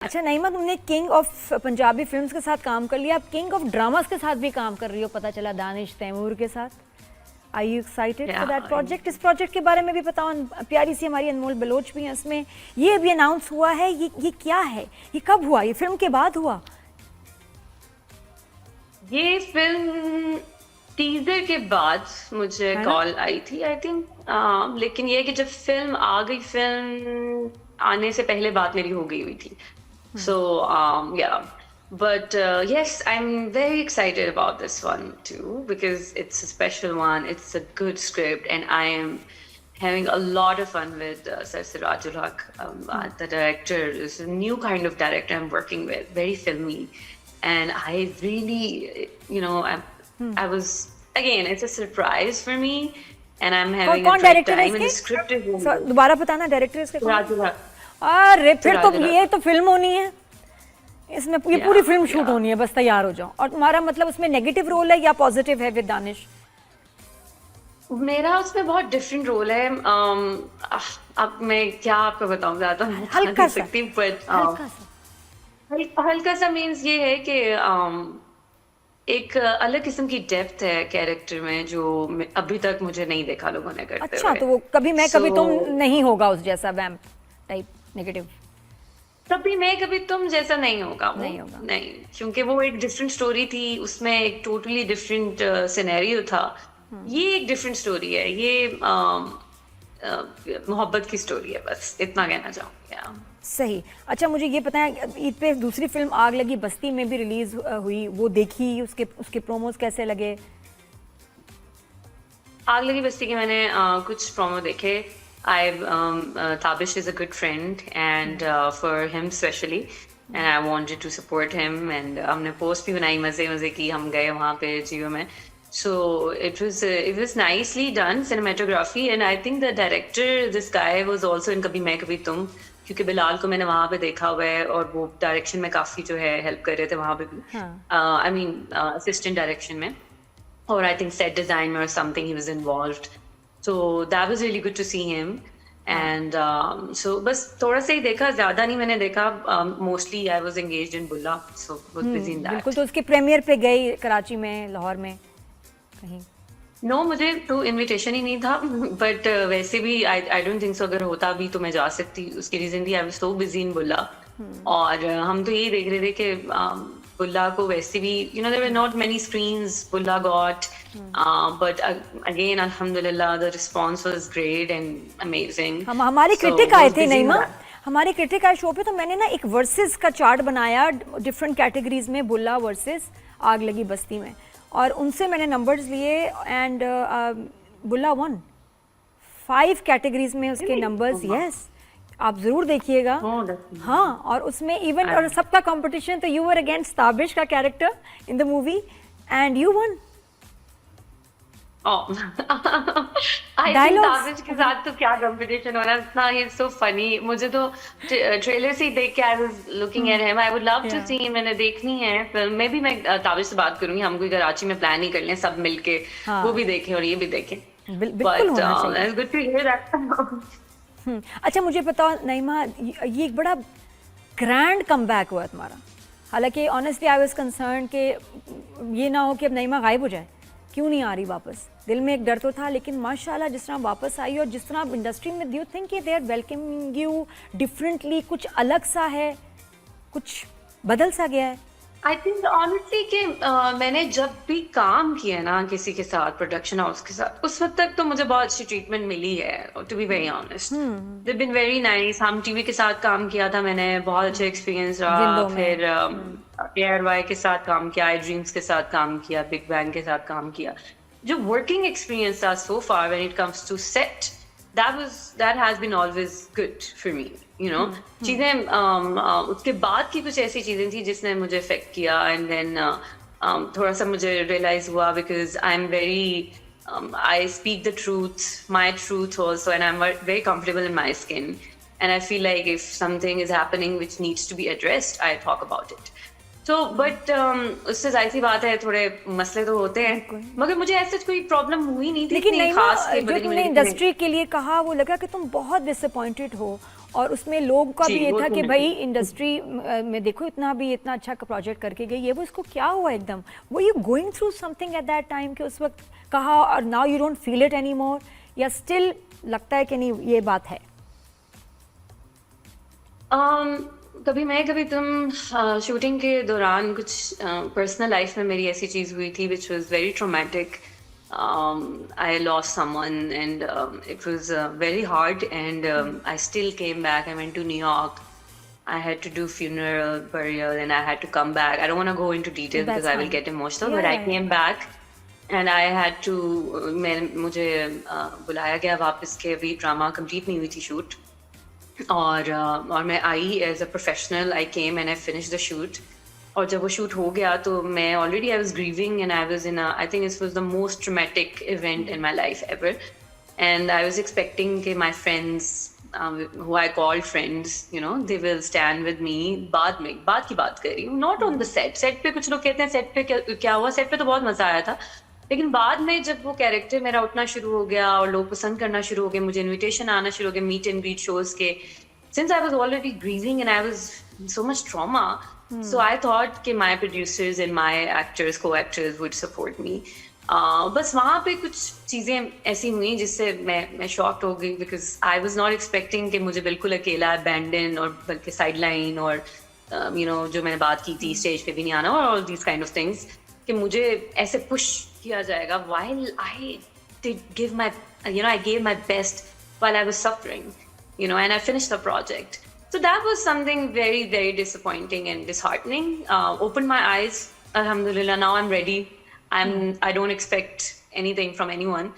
अच्छा नईमा, तुमने king of Punjabi films के साथ काम कर लिया, अब किंग ऑफ ड्रामास के साथ भी काम कर रही हो, पता चला दानिश तैमूर के साथ। Are you excited for that project? इस प्रोजेक्ट के बारे में भी बताओ। प्यारी सी हमारी अनमोल बलोच भी हैं इसमें। ये अभी अनाउंस हुआ है, ये क्या है, ये कब हुआ, ये फिल्म के बाद हुआ? ये फिल्म टीजर के बाद मुझे कॉल आई थी आई थिंक, लेकिन ये कि जब फिल्म आ गई, फिल्म आने से पहले बात मेरी हो गई हुई थी. So yeah, but yes, I'm very excited about this one too because it's a special one. It's a good script, and I am having a lot of fun with Sir Sirajul Haq. The director is a new kind of director I'm working with, very filmy, and I really, I was again, it's a surprise for me, and I'm having a great time. And the script is दोबारा बताना, director इसके कौन? Sirajul Haq. अरे फिर तो ये तो film होनी है, इसमें ये पूरी फिल्म शूट होनी है, बस तैयार हो जाओ। और तुम्हारा मतलब उसमें नेगेटिव रोल है या पॉजिटिव है विद दानिश? मेरा उसमें बहुत डिफरेंट रोल है। अब मैं क्या आपको बताऊं, ज्यादा हल्का सा, हल्का सा मीन्स ये है कि एक अलग किस्म की डेप्थ है कैरेक्टर में जो अभी तक मुझे नहीं देखा लोगों ने करते। अच्छा, तो वो कभी मैं कभी तुम नहीं होगा उस जैसा वैम्प टाइप नेगेटिव? कभी मैं कभी तुम जैसा नहीं होगा, नहीं, क्योंकि वो एक डिफरेंट स्टोरी थी, उसमें एक टोटली डिफरेंट सिनेरियो था। ये एक डिफरेंट स्टोरी है, ये मोहब्बत की स्टोरी है, बस इतना कहना चाहूँगी। सही। अच्छा, मुझे ये पता है ईद पे दूसरी फिल्म आग लगी बस्ती में भी रिलीज हुई, वो देखी, उसके प्रोमोज कैसे लगे? आग लगी बस्ती के मैंने कुछ प्रोमो देखे। Tabish is a good friend, and for him especially, and I wanted to support him, and हमने पोस्ट भी बनाई, मजे की, हम गए वहाँ पे जियो में. So it was nicely done, cinematography, and I think the director, this guy was also in कभी मैं कभी तुम, क्योंकि बिलाल को मैंने वहाँ पे देखा हुआ है और वो डायरेक्शन में काफी जो है हेल्प कर रहे थे वहाँ पे भी, I mean असिस्टेंट डायरेक्शन में, और I think set design में or something he was involved. So that was really good to see him, and so बस थोड़ा सा ही देखा, ज्यादा नहीं मैंने देखा. Mostly I was engaged in Bulla, so was busy in that. बिल्कुल। तो उसके प्रीमियर पे गई कराची में, लाहौर में कहीं? No, मुझे तो इनविटेशन ही नहीं था, बट वैसे भी I don't think so अगर होता भी तो मैं जा सकती. उसकी रीजन थी I was so busy in बुल्ला, और हम तो यही देख रहे थे कि बुल्ला को वैसे भी, there were not many screens Bulla got, but again alhamdulillah the response was great and amazing. हमारे क्रिटिक आए थे नईमा, हमारे क्रिटिक आए शो पे, तो मैंने ना एक वर्सेस का चार्ट बनाया डिफरेंट कैटेगरीज में, बुल्ला वर्सेस आग लगी बस्ती में, और उनसे मैंने नंबर्स लिए, एंड बुल्ला वन 5 कैटेगरीज में उसके नंबर्स। यस, आप जरूर देखिएगा। हाँ, और उसमें इवन और सबका कंपटीशन, तो यू वर अगेंस्ट ताबिश का character in the movie and you one. Tabish के साथ तो क्या कंपटीशन होना, इतना ही सो फनी। मुझे तो ट्रेलर से ही देख के I was looking at him, I would love to see him, मैंने देखनी है फिल्म में भी। मैं ताबिश से बात करूंगी, हम कोई कराची में प्लान ही कर लें सब मिलके, वो भी देखें और ये भी देखें। बिल्कुल होना चाहिए। It's good to hear that. अच्छा, मुझे बताओ नईमा, ये एक बड़ा ग्रैंड कमबैक हुआ तुम्हारा। हालांकि ऑनेस्टली आई वाज कंसर्न कि ये ना हो कि अब नईमा गायब हो जाए, क्यों नहीं आ रही वापस, दिल में एक डर तो था, लेकिन माशाल्लाह जिस तरह वापस आई और जिस तरह इंडस्ट्री में, do you think they are welcoming you differently, कुछ अलग सा है, कुछ बदल सा गया है? आई थिंक ऑनेस्टली कि मैंने जब भी काम किया ना किसी के साथ, प्रोडक्शन हाउस के साथ, उस वक्त तक तो मुझे बहुत अच्छी ट्रीटमेंट मिली है, to be very honest. They been very nice. हम टीवी के साथ काम किया था, मैंने बहुत अच्छा एक्सपीरियंस रहा। फिर ARY के साथ काम किया, आई ड्रीम्स के साथ काम किया, बिग बैंग के साथ काम किया। जो वर्किंग एक्सपीरियंस था so far when it comes to set, that has been always good for me, चीजें उसके बाद की कुछ ऐसी चीजें थी जिसने मुझे इफेक्ट किया, एंड देन थोड़ा सा मुझे रियलाइज हुआ, because I am very I speak the truth, my truth also, and I'm very comfortable in my skin, and I feel like if something is happening which needs to be addressed, I talk about it. तो but उससे जाहिर सी बात है थोड़े मसले तो होते हैं, मगर मुझे ऐसे कोई प्रॉब्लम हुई नहीं थी। लेकिन नहीं, खास जो तुमने इंडस्ट्री के लिए कहा, वो लगा कि तुम बहुत डिसअपॉइंटेड हो और उसमें लोग का जी, भी ये वो था तो कि है। भाई इंडस्ट्री में देखो इतना अच्छा प्रोजेक्ट करके गई है वो, इसको क्या हुआ एकदम, वो you going through something at that time कि उस वक्त कहा और now you don't feel it any more, या स्टिल लगता है कि नहीं ये बात है? कभी तुम शूटिंग के दौरान कुछ पर्सनल लाइफ में मेरी ऐसी चीज हुई थी which was very traumatic. I lost someone and it was very hard and I still came back. I went to New York. I had to do funeral, burial, and I had to come back. I don't want to go into details That's because I will fine. get emotional, Yeah, but I yeah, came back and I had to मुझे बुलाया गया वापस के अभी drama complete नहीं हुई थी shoot. और मैं I as a professional. I came and I finish the shoot. और जब वो शूट हो गया तो मैं already I was grieving and I was in I think this was the most traumatic event in my life ever. And I was expecting कि my friends who I called friends, you know, they will stand with me. बाद की बात कर रही हूँ, not on the set. Set पे कुछ लोग कहते हैं सेट पे क्या हुआ. सेट पे तो बहुत मजा आया था, लेकिन बाद में जब वो कैरेक्टर मेरा उठना शुरू हो गया और लोग पसंद करना शुरू हो गए, मुझे इनविटेशन आना शुरू हो गए मीट एंड ग्रीट शोज के. Since I was already grieving and I was so much trauma, so I thought कि my producers and my actors को एक्टर्स वुड सपोर्ट मी. बस वहाँ पे कुछ चीज़ें ऐसी हुई जिससे मैं शॉक्ड हो गई because I was not expecting कि मुझे बिल्कुल अकेला अबैंडन और बल्कि साइड लाइन और यू नो जो मैंने बात की थी स्टेज पे भी नहीं आना और all these kind of things कि मुझे ऐसे पुश किया जाएगा while I did give my, you know, I gave my best while I was suffering, you know, and I finished the project. So that was something very, very disappointing and disheartening. Opened my eyes, alhamdulillah, now I'm ready. I don't expect anything from anyone.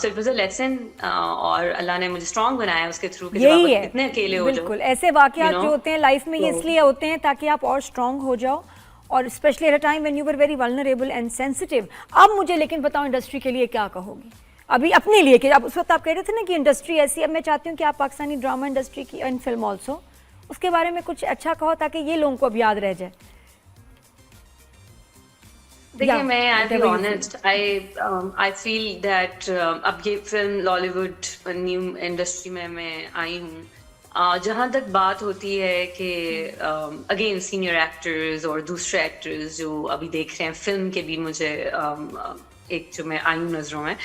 So it was a lesson, और अल्लाह ने मुझे strong बनाया उसके through कि जब यही आप है, इतने अकेले हो जाओ, बिल्कुल ऐसे वाकयात you know, जो होते हैं लाइफ में ये तो- इसलिए होते हैं ताकि आप और स्ट्रांग हो जाओ, और specially at a time when you were very vulnerable and sensitive. अब मुझे लेकिन बताओ इंडस्ट्री के लिए क्या कहोगी अभी अपने लिए, कि अब उस वक्त आप कह रहे थे ना कि इंडस्ट्री ऐसी, अब मैं चाहती हूँ कि आप पाकिस्तानी ड्रामा इंडस्ट्री की एंड फिल्म ऑल्सो उसके बारे में कुछ अच्छा कहो ताकि ये लोगों को अब याद रह जाए. देखिए मैं I be honest, I feel that अब ये फिल्म लॉलीवुड न्यू इंडस्ट्री में मैं आई हूँ. जहाँ तक बात होती है कि अगेन सीनियर एक्टर्स और दूसरे एक्टर्स जो अभी देख रहे हैं फिल्म के भी मुझे एक जो मैं आई हूँ नजरों में,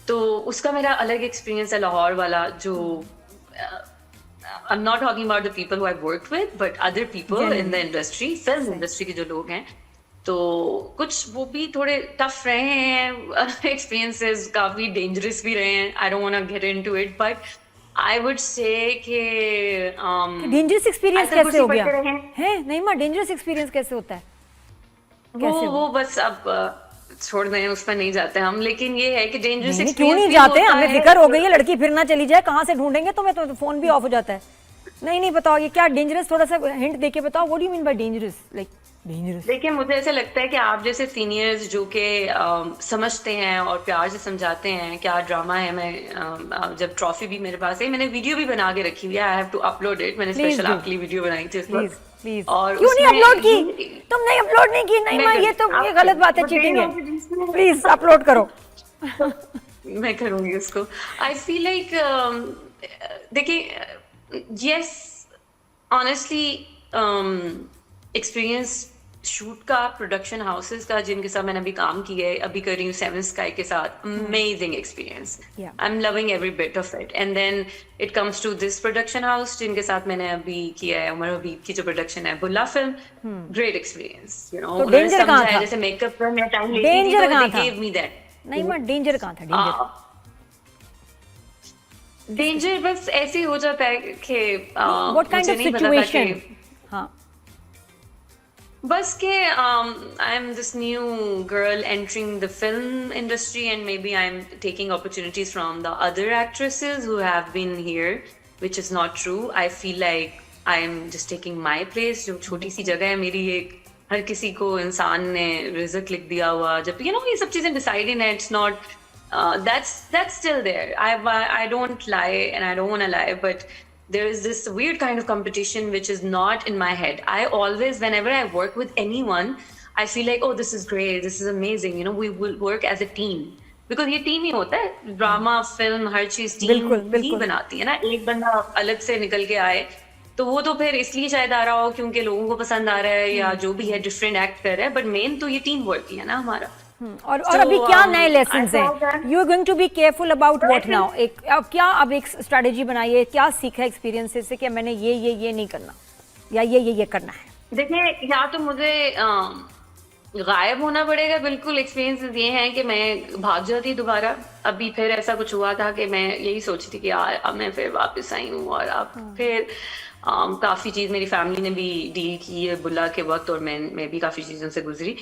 तो उसका मेरा अलग एक्सपीरियंस है लाहौर वाला. जो I'm not talking about the people who I've worked with, but other people in the industry, film industry के जो लोग हैं, तो कुछ वो भी थोड़े टफ रहे हैं. एक्सपीरियंसेस काफी डेंजरस भी रहे हैं. I don't want to get into it, but I would say कि डेंजरस एक्सपीरियंस आजकल कैसे हो कुर्सी गया पर बैठे है? नहीं माँ, डेंजरस एक्सपीरियंस कैसे होता है? कैसे वो बस अब छोड़ दें, उस पर नहीं जाते हम. लेकिन ये है कि डेंजरस नहीं, क्यों एक्सपीरियंस नहीं भी जाते? होता हमें है. फिक्र हो गई है लड़की फिर ना चली जाए, कहाँ से ढूंढेंगे तुम्हें, तो फोन भी ऑफ हो जाता है. नहीं बताओ ये क्या डेंजरस, थोड़ा सा हिंट देके बताओ. What do you mean by dangerous, like dangerous? देखिए मुझे ऐसा लगता है कि आप जैसे सीनियर्स जो कि समझते हैं और प्यार से समझाते हैं क्या ड्रामा है. मैं जब ट्रॉफी भी मेरे पास है, मैंने वीडियो भी बना के रखी हुई है. I have to upload it. मैंने Please स्पेशल do. आपके लिए वीडियो बनाई थी प्लीज प्लीज. और क्यों नहीं उसमें अपलोड की? ये- तुमने अपलोड नहीं की? नहीं मैं माँ, कर- ये तो ये आप- गलत बात है, but चीटिंग they है. know that इसमें- प्लीज अपलोड करो. मैं करूंगी उसको. आई फील लाइक देखिए यस ऑनेस्टली एक्सपीरियंस शूट का प्रोडक्शन हाउसेस का जिनके साथ मैंने अभी काम किया है, अभी कर रही हूँ सेवन स्काई के साथ, amazing experience. Yeah. I am loving every bit of it. And then it comes to this production house जिनके साथ मैंने अभी किया है उमर हबीब की जो प्रोडक्शन है Bulla film. Great experience. You know तो danger कहाँ था? जैसे मेकअप पर मैं टाइम लेती थी Danger तो कहाँ they था? gave me that. नहीं माँ, डेंजर कहाँ था? डेंजर डेंजर बस ऐसे हो जाता है कि व्हाट काइंड मुझे ऑफ नहीं पता था सिचुएशन? कि हाँ, बस के I am this new girl entering the film industry and maybe I am taking opportunities from the other actresses who have been here, which is not true. I feel like I am just taking my place. जो छोटी सी जगह है मेरी, एक हर किसी को इंसान ने रिज़्क लिख दिया हुआ, जब यू नो ये सब चीजें डिसाइडेड हैं. It's not that's still there. I don't lie and I don't want to lie, but there is this weird kind of competition which is not in my head. I always, whenever I work with anyone, I feel like, oh, this is great, this is amazing. You know, we will work as a team. Because ये team ही होता है, drama film हर चीज team बिल्कुल, ही बिल्कुल। बनाती है ना। एक बंदा अलग से निकल के आए तो वो तो फिर इसलिए शायद आ रहा हो क्योंकि लोगों को पसंद आ रहा है या जो भी है डिफरेंट एक्ट कर रहा है, बट मेन तो ये टीम वर्क ही है ना हमारा। और अभी क्या नए I लेसन्स thought हैं? that- you are going to be careful about what think- now? अब एक स्ट्रेटेजी बनाइए, क्या सीखा एक्सपीरियंस से कि मैंने ये नहीं करना या ये करना है? देखिए, या तो मुझे गायब होना पड़ेगा, बिल्कुल एक्सपीरियंस ये हैं कि मैं भाग जाती दोबारा। अभी फिर ऐसा कुछ हुआ था कि मैं यही सोची थी कि यार अब मैं फिर वापस आई हूँ, और अब फिर काफी चीज मेरी फैमिली ने भी डील की है बुला के वक्त, और मैं भी काफी चीजों से गुजरी।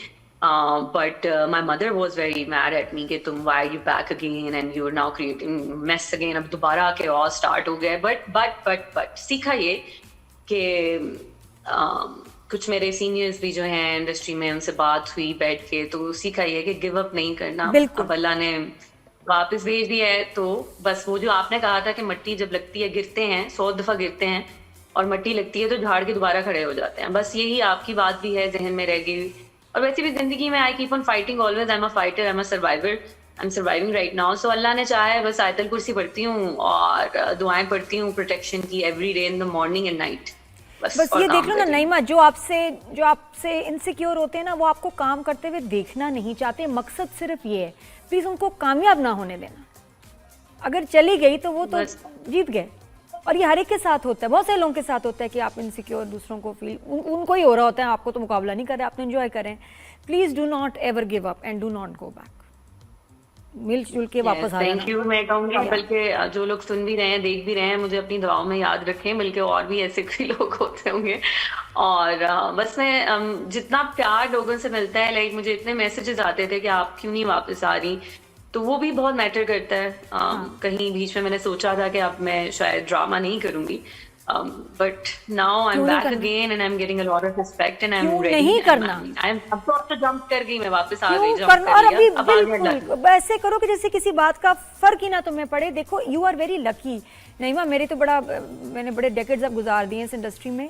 But my mother was very mad at me कि तुम why you back again and you are now creating mess again, अब दोबारा के और स्टार्ट हो गए। बट सीखा ये कि कुछ मेरे सीनियर्स भी जो हैं इंडस्ट्री में, उनसे बात हुई बैठ के, तो सीखा ये कि गिव अप नहीं करना। बिल्कुल। अब अल्लाह ने वापस भेज दिया है, तो बस वो जो आपने कहा था कि मट्टी जब लगती है, गिरते हैं 100 दफा गिरते हैं, और मट्टी लगती है तो झाड़ के दोबारा खड़े हो जाते हैं। बस यही आपकी बात भी है जहन में रह गई। और वैसे भी जिंदगी में I keep on fighting always, I am a fighter, I am a survivor, I am surviving right now. So अल्लाह ने चाहा है, बस आयतल कुर्सी पढ़ती हूँ और दुआएं पढ़ती हूँ प्रोटेक्शन की every day in the morning and night. बस और ये काम देख लो ना कर रही हूँ। नईमा, जो आपसे इनसिक्योर होते हैं ना, वो आपको काम करते हुए देखना नहीं चाहते। मकसद सिर्फ ये है, प्लीज उनको कामयाब ना होने देना। अगर चली गई तो वो तो बस। जीत गए। और ये हर एक के साथ होता है, बहुत सारे लोगों के साथ होता है कि आप इनसिक्योर, दूसरों को फील उनको ही हो रहा होता है, आपको तो मुकाबला नहीं कर रहे, आप तो एंजॉय करें। Please do not ever give up and do not go back. मिलजुल के वापस आ थैंक जाना। यू। मैं कहूंगी बल्कि जो लोग सुन भी रहे हैं, देख भी रहे हैं, मुझे अपनी दुआओं में याद रखें, बल्कि और भी ऐसे कई लोग होते होंगे। और बस मैं जितना प्यार लोगों से मिलता है, लाइक मुझे इतने मैसेजेस आते थे कि आप क्यों नहीं वापस आ रही, तो वो भी बहुत मैटर करता है। कहीं बीच में मैंने सोचा था कि अब मैं शायद ड्रामा नहीं करूंगी, बट नाउ आई एम क्यों नहीं बैक करना? Again and I am getting a lot of respect and I am क्यों रेडी। नहीं करना? आई एम अब तो जंप कर गई, मैं वापस आ गई, क्यों जंप करना? कर और अभी लिया, अब आगे अल्लाह की। बिल्कुल ऐसे करो कि जैसे किसी बात का फर्क ही ना तुम्हें पड़े। देखो, यू आर वेरी लकी नईमा। मेरे तो मैंने बड़े डेकेड्स अब गुजार दिए इस इंडस्ट्री में।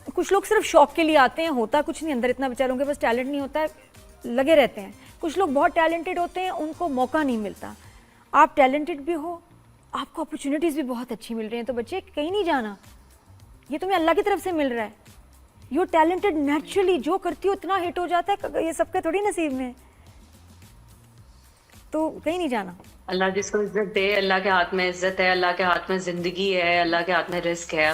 कुछ लोग सिर्फ शौक के लिए आते हैं, होता कुछ नहीं अंदर, इतना बेचारों के पास टैलेंट नहीं होता है, लगे रहते हैं। कुछ लोग बहुत टैलेंटेड होते हैं, उनको मौका नहीं मिलता। आप टैलेंटेड भी हो, आपको अपॉर्चुनिटीज़ भी बहुत अच्छी मिल रही हैं, तो बच्चे कहीं नहीं जाना, ये तुम्हें अल्लाह की तरफ से मिल रहा है। यू टैलेंटेड नेचुरली, जो करती हो इतना हिट हो जाता है, ये सबके थोड़ी नसीब में है। तो कहीं नहीं जाना। अल्लाह जिसको इज्जत दे, अल्लाह के हाथ में इज्जत है, अल्लाह के हाथ में जिंदगी है, अल्लाह के हाथ में रिस्क है।